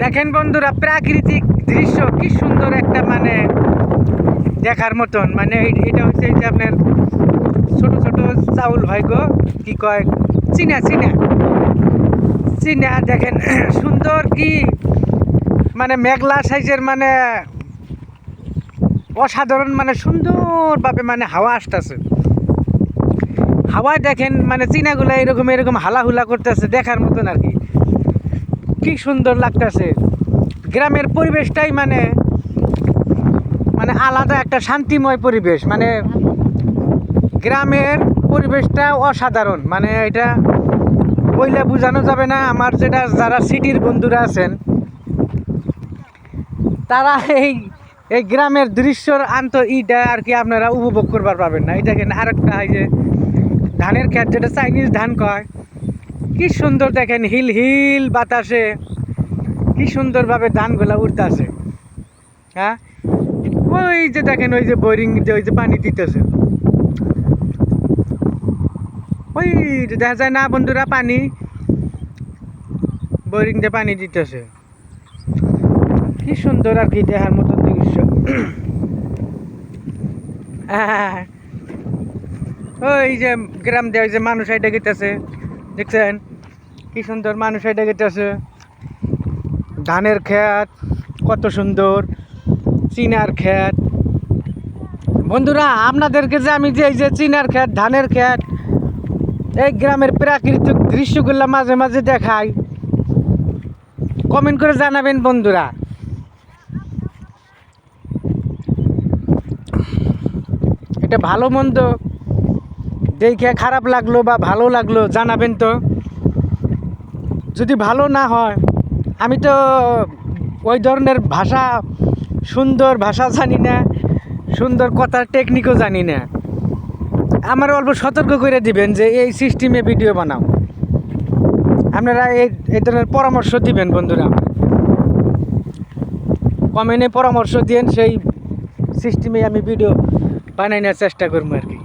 দেখেন বন্ধুরা, প্রাকৃতিক দৃশ্য কি সুন্দর একটা মানে দেখার মতন। মানে এটা হচ্ছে যে আপনার ছোট ছোট চাউল হয় গো, কি কয়, চিনা চিনা চিনা। দেখেন সুন্দর কি মানে মেঘলা সাইজের, মানে অসাধারণ, মানে সুন্দরভাবে মানে হাওয়া আসতেছে। হাওয়ায় দেখেন মানে চিনাগুলো এরকম এরকম হালাহুলা করতেছে, দেখার মতন আর কি। কি সুন্দর লাগতেছে। গ্রামের পরিবেশটাই মানে মানে আলাদা একটা শান্তিময় পরিবেশ। মানে গ্রামের পরিবেশটা অসাধারণ, মানে এটা বইলে বোঝানো যাবে না। আমার যেটা যারা সিটির বন্ধুরা আছেন তারা এই এই গ্রামের দৃশ্যর ইটা আর কি আপনারা উপভোগ করবার পাবেন না। এই দেখেন আরেকটা হয় যে ধানের ক্ষেত, যেটা চাইনিজ ধান কয়, কি সুন্দর দেখেন হিল হিল বাতাসে কি সুন্দরভাবে ধানগুলা উঠতেছে। হ্যাঁ, ওই যে দেখেন ওই যে বোরিং, ওই যে পানি দিতেছে, ওই দেখা যায় না বন্ধুরা, পানি বোরিং দিয়ে পানি দিতেছে। কি সুন্দর আর কি দেখার মতন দৃশ্য। ওই যে গ্রাম দিয়ে ওই যে মানুষ আইডা গেতেছে, দেখছেন কি সুন্দর মানুষ আইডা গেতেছে। ধানের ক্ষেত কত সুন্দর, চিনার ক্ষেত। বন্ধুরা, আপনাদেরকে যে আমি যে এই যে চিনার ক্ষেত, ধানের ক্ষেত, এই গ্রামের প্রাকৃতিক দৃশ্যগুলো মাঝে মাঝে দেখাই, কমেন্ট করে জানাবেন বন্ধুরা। এটা ভালো মন্দ দেখে খারাপ লাগলো বা ভালো লাগলো জানাবেন তো। যদি ভালো না হয়, আমি তো ওই ধরনের ভাষা, সুন্দর ভাষা জানি না, সুন্দর কথার টেকনিকও জানি না। আমার অল্প সতর্ক করে দিবেন যে এই সিস্টেমে ভিডিও বানাও। আপনারা এই ধরনের পরামর্শ দিবেন বন্ধুরা, কমেন্টে পরামর্শ দিন, সেই সিস্টেমে আমি ভিডিও বানানোর চেষ্টা করবো আর কি।